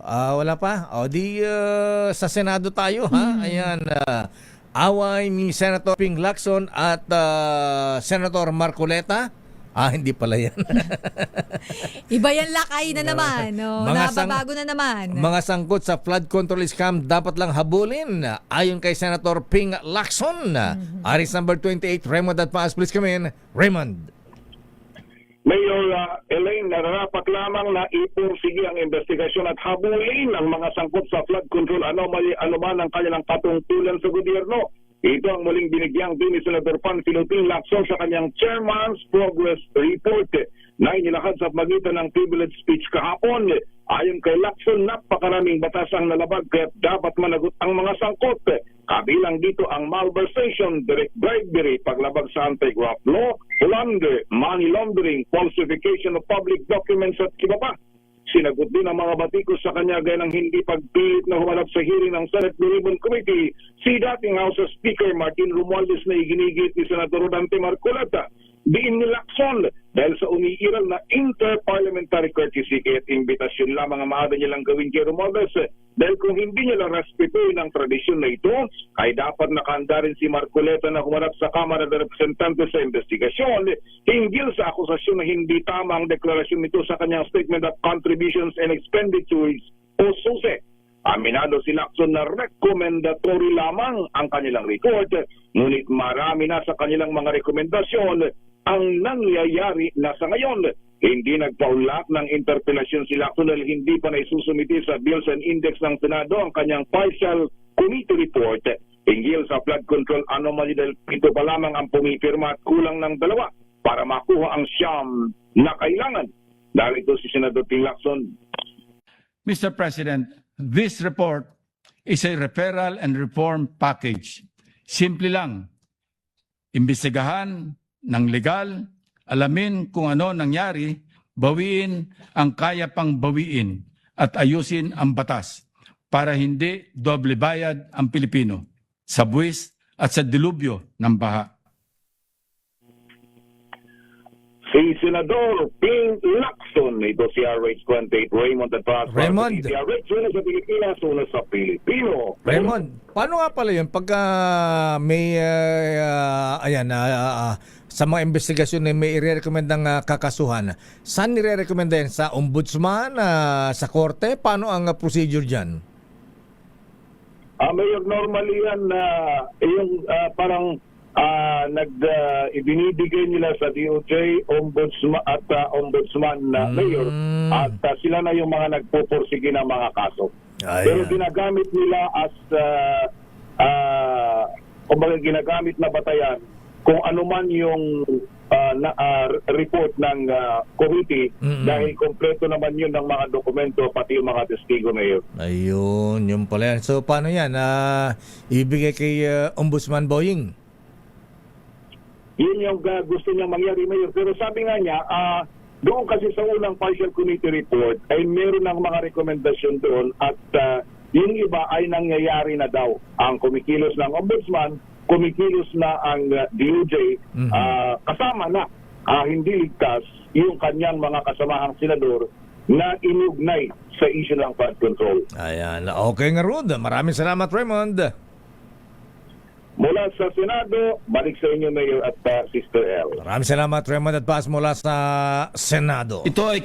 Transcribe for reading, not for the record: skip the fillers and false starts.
Wala pa? O di sa Senado tayo, ha? Ayan, away ni Senator Ping Lacson at Senator Marcoleta. Hindi pala yan. Iba yan lakay na naman. No? Nababago na naman. Mga sangkot sa flood control scam dapat lang habulin. Ayon kay Senator Ping Lacson. Aris number 28, Raymond at Paas. Please come in. Raymond. Mayor Elaine, nararapat lamang na ipursige ang investigasyon at habulin ang mga sangkot sa flood control anomaly anuman ang kanilang patungkulan sa gobyerno. Ito ang muling binigyang din ni Senator Panfilo Ping Lacson sa kanyang Chairman's Progress Report na inilahad sa pagitan ng privilege speech kahapon. Ayon kay Lacson, napakaraming batas ang nalabag kaya dapat managot ang mga sangkot. Kabilang dito ang malversation, direct bribery, paglabag sa anti-graft law, plunder, money laundering, falsification of public documents at iba pa. Sinagot din ang mga batikos sa kanya gaya ng hindi pagpilit na humarap sa hearing ng Senate Blue Ribbon Committee si dating House Speaker Martin Romualdez na iginigit ni Senator Rodante Marcoleta. Diin ni Lacson dahil sa umiiral na inter-parliamentary courtesy kaya't imbitasyon lamang ang maaari nilang gawin kay Romualdez dahil kung hindi niya lang respetuhin ang tradisyon na ito ay dapat nakahanda rin si Marcoleta na humarap sa Kamara ng Representantes sa investigasyon hinggil sa akusasyon na hindi tama ang deklarasyon nito sa kanyang Statement of Contributions and Expenditures o SUSE. Aminado si Lacson na recommendatory lamang ang kanilang report, ngunit marami na sa kanilang mga rekomendasyon ang nangyayari na sa ngayon. Hindi nagpaunlak ng interpelasyon si Lacson dahil hindi pa naisusumiti sa Bills and Index ng Senado ang kanyang partial committee report hinggil sa flood control anomaly dahil ito pa lamang ang pumipirma at kulang ng dalawa para makuha ang siyam na kailangan. Dahil ito si Senador Ping Lacson. Mr. President, this report is a referral and reform package. Simple lang, imbestigahan ng legal, alamin kung ano nangyari, bawiin ang kaya pang bawiin at ayusin ang batas para hindi doble bayad ang Pilipino sa buwis at sa dilubyo ng baha. Si Senador Ping Lacson, ito si RH28 Raymond at Paz. Raymond. Si RH, una sa Pilipinas, una sa Pilipino. Raymond, paano nga pala yun pagka may sa mga investigasyon na may i-recommend ng kakasuhan, saan nire-recommend din? Sa ombudsman, sa korte? Paano ang procedure dyan? Mayor, normally yan yung parang ibinibigay nila sa DOJ, ombudsman at ombudsman na mayor at sila na yung mga nagpupursige ng mga kaso. Pero ginagamit nila as kumbaga ginagamit na batayan kung ano man yung report ng committee dahil kompleto naman yun ng mga dokumento pati yung mga testigo mayor. Ayun, yun pala yan. So paano yan? Ibigay kay Ombudsman Boying? Yun yung gusto niyang mangyari, Mayor. Pero sabi nga niya, doon kasi sa unang partial committee report ay meron ng mga rekomendasyon doon at yung iba ay nangyayari na daw. Ang kumikilos ng ombudsman, kumikilos na ang DOJ, kasama na hindi ligtas yung kanyang mga kasamahang senador na inugnay sa issue ng flood control. Ayan. Okay nga, Rod. Maraming salamat, Raymond. Mula sa Senado, balik sa inyo, Mayor at Sister L. Maraming salamat, Raymond at Paz mula sa Senado. Ito ay